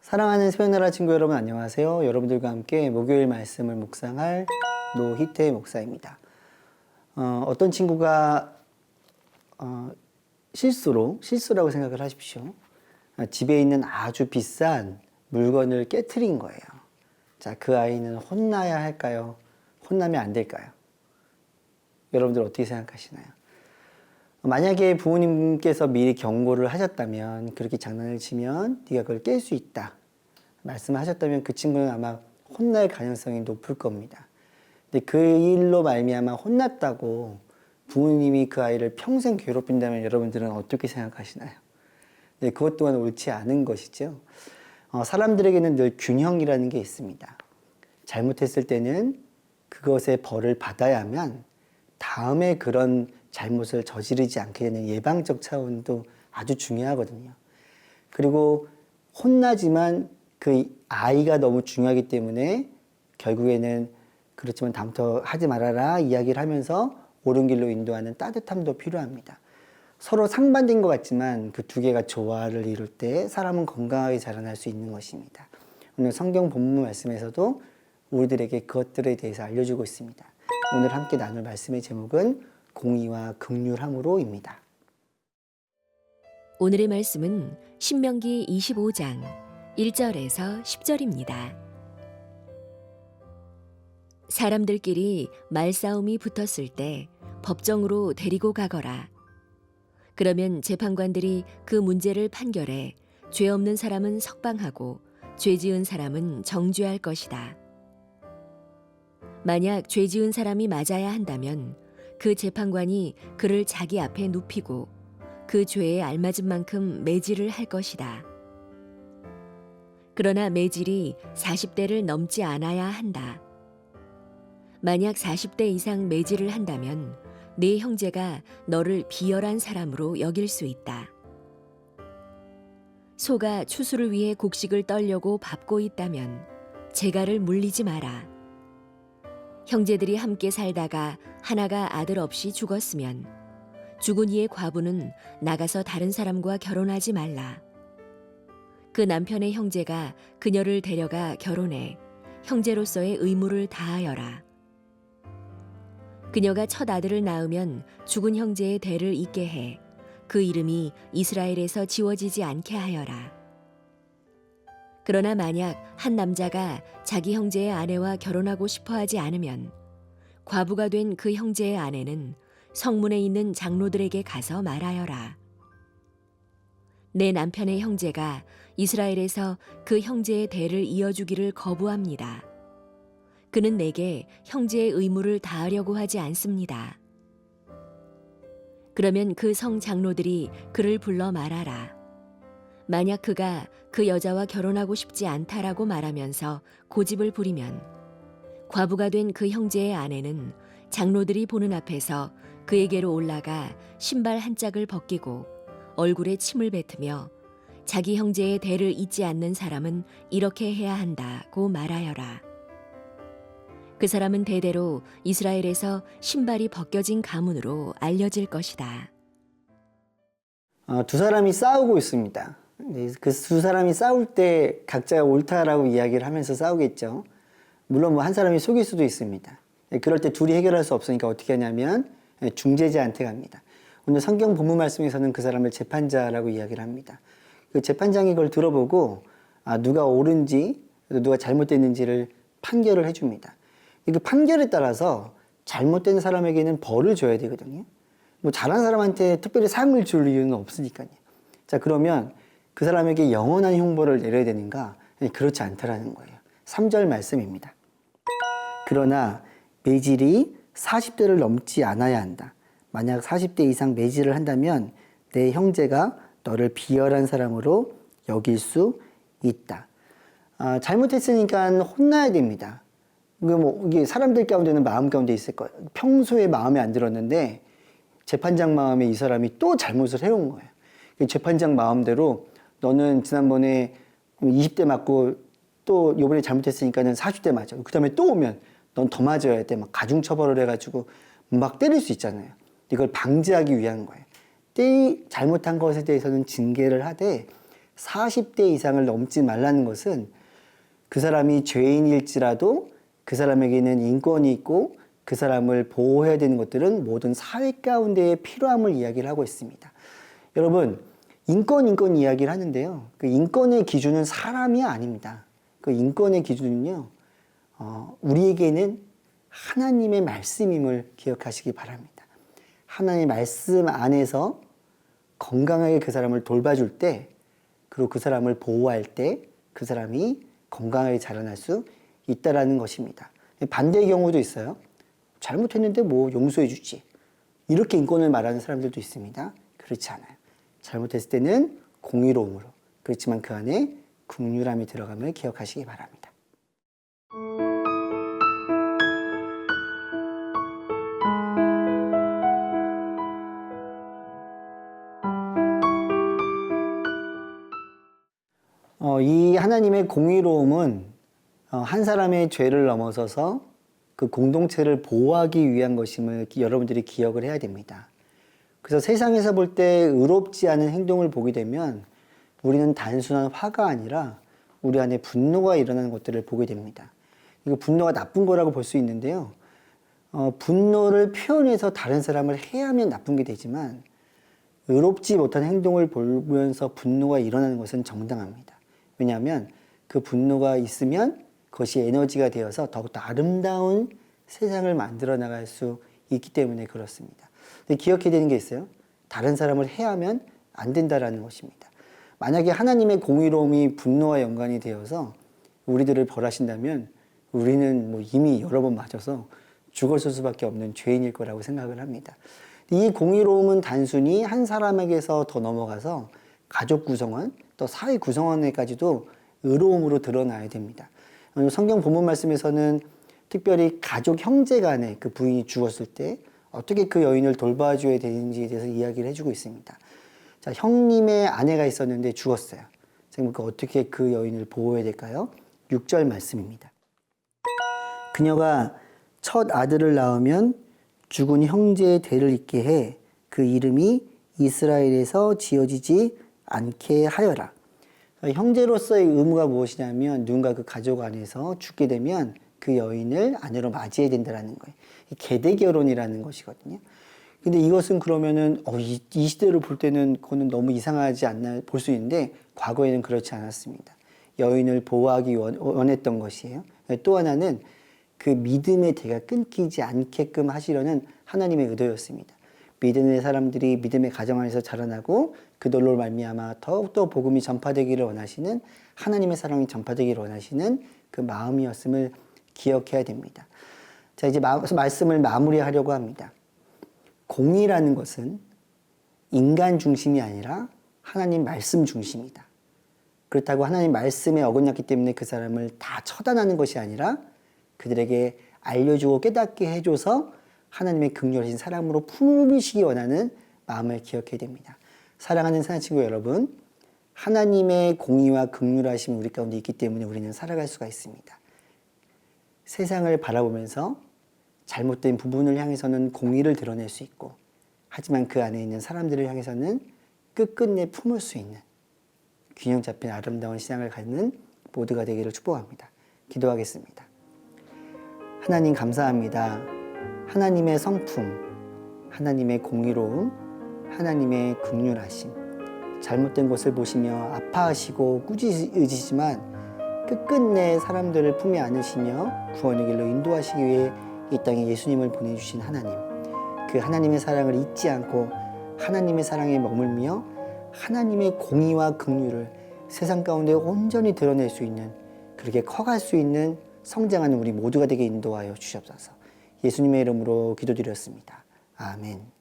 사랑하는 새벽나라 친구 여러분 안녕하세요. 여러분들과 함께 목요일 말씀을 묵상할 노희태 목사입니다. 어떤 친구가 실수라고 생각을 하십시오. 집에 있는 아주 비싼 물건을 깨트린 거예요. 자, 그 아이는 혼나야 할까요? 혼나면 안 될까요? 여러분들 어떻게 생각하시나요? 만약에 부모님께서 미리 경고를 하셨다면, 그렇게 장난을 치면 네가 그걸 깰 수 있다 말씀하셨다면 그 친구는 아마 혼날 가능성이 높을 겁니다. 근데 그 일로 말미암아 혼났다고 부모님이 그 아이를 평생 괴롭힌다면 여러분들은 어떻게 생각하시나요? 네, 그것 또한 옳지 않은 것이죠. 사람들에게는 늘 균형이라는 게 있습니다. 잘못했을 때는 그것의 벌을 받아야만 다음에 그런 잘못을 저지르지 않게 되는 예방적 차원도 아주 중요하거든요. 그리고 혼나지만 그 아이가 너무 중요하기 때문에 결국에는 그렇지만 다음부터 하지 말아라 이야기를 하면서 옳은 길로 인도하는 따뜻함도 필요합니다. 서로 상반된 것 같지만 그 두 개가 조화를 이룰 때 사람은 건강하게 자라날 수 있는 것입니다. 오늘 성경 본문 말씀에서도 우리들에게 그것들에 대해서 알려주고 있습니다. 오늘 함께 나눌 말씀의 제목은 공의와 긍휼함으로입니다. 오늘의 말씀은 신명기 25장 1절에서 10절입니다. 사람들끼리 말싸움이 붙었을 때 법정으로 데리고 가거라. 그러면 재판관들이 그 문제를 판결해 죄 없는 사람은 석방하고 죄 지은 사람은 정죄할 것이다. 만약 죄 지은 사람이 맞아야 한다면 그 재판관이 그를 자기 앞에 눕히고 그 죄에 알맞은 만큼 매질을 할 것이다. 그러나 매질이 40대를 넘지 않아야 한다. 만약 40대 이상 매질을 한다면 네 형제가 너를 비열한 사람으로 여길 수 있다. 소가 추수를 위해 곡식을 떨려고 밟고 있다면 재갈을 물리지 마라. 형제들이 함께 살다가 하나가 아들 없이 죽었으면 죽은 이의 과부는 나가서 다른 사람과 결혼하지 말라. 그 남편의 형제가 그녀를 데려가 결혼해 형제로서의 의무를 다하여라. 그녀가 첫 아들을 낳으면 죽은 형제의 대를 잇게 해 그 이름이 이스라엘에서 지워지지 않게 하여라. 그러나 만약 한 남자가 자기 형제의 아내와 결혼하고 싶어 하지 않으면 과부가 된 그 형제의 아내는 성문에 있는 장로들에게 가서 말하여라. 내 남편의 형제가 이스라엘에서 그 형제의 대를 이어주기를 거부합니다. 그는 내게 형제의 의무를 다하려고 하지 않습니다. 그러면 그 성 장로들이 그를 불러 말하라. 만약 그가 그 여자와 결혼하고 싶지 않다라고 말하면서 고집을 부리면 과부가 된 그 형제의 아내는 장로들이 보는 앞에서 그에게로 올라가 신발 한 짝을 벗기고 얼굴에 침을 뱉으며 자기 형제의 대를 잇지 않는 사람은 이렇게 해야 한다고 말하여라. 그 사람은 대대로 이스라엘에서 신발이 벗겨진 가문으로 알려질 것이다. 두 사람이 싸우고 있습니다. 그 두 사람이 싸울 때 각자가 옳다라고 이야기를 하면서 싸우겠죠. 물론 뭐 한 사람이 속일 수도 있습니다. 그럴 때 둘이 해결할 수 없으니까 어떻게 하냐면 중재자한테 갑니다. 오늘 성경 본문 말씀에서는 그 사람을 재판자라고 이야기를 합니다. 그 재판장이 그걸 들어보고 누가 옳은지 누가 잘못됐는지를 판결을 해줍니다. 그 판결에 따라서 잘못된 사람에게는 벌을 줘야 되거든요. 뭐 잘한 사람한테 특별히 상을 줄 이유는 없으니까요. 자, 그러면 그 사람에게 영원한 형벌을 내려야 되는가? 그렇지 않다라는 거예요. 3절 말씀입니다. 그러나 매질이 40대를 넘지 않아야 한다. 만약 40대 이상 매질을 한다면 내 형제가 너를 비열한 사람으로 여길 수 있다. 잘못했으니까 혼나야 됩니다. 이게 사람들 가운데는 마음 가운데 있을 거예요. 평소에 마음에 안 들었는데 재판장 마음에 이 사람이 또 잘못을 해온 거예요. 재판장 마음대로 너는 지난번에 20대 맞고 또 이번에 잘못했으니까는 40대 맞아. 그 다음에 또 오면 넌 더 맞아야 돼. 막 가중처벌을 해가지고 막 때릴 수 있잖아요. 이걸 방지하기 위한 거예요. 잘못한 것에 대해서는 징계를 하되 40대 이상을 넘지 말라는 것은 그 사람이 죄인일지라도 그 사람에게는 인권이 있고 그 사람을 보호해야 되는 것들은 모든 사회 가운데의 필요함을 이야기를 하고 있습니다. 여러분, 인권 이야기를 하는데요. 그 인권의 기준은 사람이 아닙니다. 그 인권의 기준은요, 우리에게는 하나님의 말씀임을 기억하시기 바랍니다. 하나님의 말씀 안에서 건강하게 그 사람을 돌봐줄 때, 그리고 그 사람을 보호할 때 그 사람이 건강하게 자라날 수 있다라는 것입니다. 반대의 경우도 있어요. 잘못했는데 뭐 용서해 주지. 이렇게 인권을 말하는 사람들도 있습니다. 그렇지 않아요. 잘못했을 때는 공의로움으로, 그렇지만 그 안에 긍휼함이 들어감을 기억하시기 바랍니다. 이 하나님의 공의로움은 한 사람의 죄를 넘어서서 그 공동체를 보호하기 위한 것임을 여러분들이 기억을 해야 됩니다. 그래서 세상에서 볼 때 의롭지 않은 행동을 보게 되면 우리는 단순한 화가 아니라 우리 안에 분노가 일어나는 것들을 보게 됩니다. 이거 분노가 나쁜 거라고 볼 수 있는데요. 분노를 표현해서 다른 사람을 해하면 나쁜 게 되지만 의롭지 못한 행동을 보면서 분노가 일어나는 것은 정당합니다. 왜냐하면 그 분노가 있으면 그것이 에너지가 되어서 더욱더 아름다운 세상을 만들어 나갈 수 있기 때문에 그렇습니다. 근데 기억해야 되는 게 있어요. 다른 사람을 해하면 안 된다라는 것입니다. 만약에 하나님의 공의로움이 분노와 연관이 되어서 우리들을 벌하신다면 우리는 뭐 이미 여러 번 맞아서 죽었을 수밖에 없는 죄인일 거라고 생각을 합니다. 이 공의로움은 단순히 한 사람에게서 더 넘어가서 가족 구성원, 또 사회 구성원에까지도 의로움으로 드러나야 됩니다. 성경 본문 말씀에서는 특별히 가족 형제 간에 그 부인이 죽었을 때 어떻게 그 여인을 돌봐줘야 되는지에 대해서 이야기를 해주고 있습니다. 자, 형님의 아내가 있었는데 죽었어요. 그러니까 어떻게 그 여인을 보호해야 될까요? 6절 말씀입니다. 그녀가 첫 아들을 낳으면 죽은 형제의 대를 잇게 해 그 이름이 이스라엘에서 지어지지 않게 하여라. 형제로서의 의무가 무엇이냐면 누군가 그 가족 안에서 죽게 되면 그 여인을 아내로 맞이해야 된다는 거예요. 계대 결혼이라는 것이거든요. 근데 이것은 그러면은 이 시대를 볼 때는 그거는 너무 이상하지 않나 볼 수 있는데 과거에는 그렇지 않았습니다. 여인을 보호하기 원했던 것이에요. 또 하나는 그 믿음의 대가 끊기지 않게끔 하시려는 하나님의 의도였습니다. 믿음의 사람들이 믿음의 가정 안에서 자라나고 그들로 말미암아 더욱더 복음이 전파되기를 원하시는 하나님의 사랑이 전파되기를 원하시는 그 마음이었음을 기억해야 됩니다. 자, 이제 말씀을 마무리하려고 합니다. 공의라는 것은 인간 중심이 아니라 하나님 말씀 중심이다. 그렇다고 하나님 말씀에 어긋났기 때문에 그 사람을 다 처단하는 것이 아니라 그들에게 알려주고 깨닫게 해줘서 하나님의 긍휼하신 사랑으로 품으시기 원하는 마음을 기억해야 됩니다. 사랑하는 사랑친구 여러분, 하나님의 공의와 긍휼하심이 우리 가운데 있기 때문에 우리는 살아갈 수가 있습니다. 세상을 바라보면서 잘못된 부분을 향해서는 공의를 드러낼 수 있고, 하지만 그 안에 있는 사람들을 향해서는 끝끝내 품을 수 있는 균형 잡힌 아름다운 신앙을 갖는 모두가 되기를 축복합니다. 기도하겠습니다. 하나님 감사합니다. 하나님의 성품, 하나님의 공의로움, 하나님의 긍휼하심, 잘못된 것을 보시며 아파하시고 꾸짖으시지만 끝끝내 사람들을 품에 안으시며 구원의 길로 인도하시기 위해 이 땅에 예수님을 보내주신 하나님, 그 하나님의 사랑을 잊지 않고 하나님의 사랑에 머물며 하나님의 공의와 긍휼을 세상 가운데 온전히 드러낼 수 있는, 그렇게 커갈 수 있는 성장하는 우리 모두가 되게 인도하여 주시옵소서. 예수님의 이름으로 기도드렸습니다. 아멘.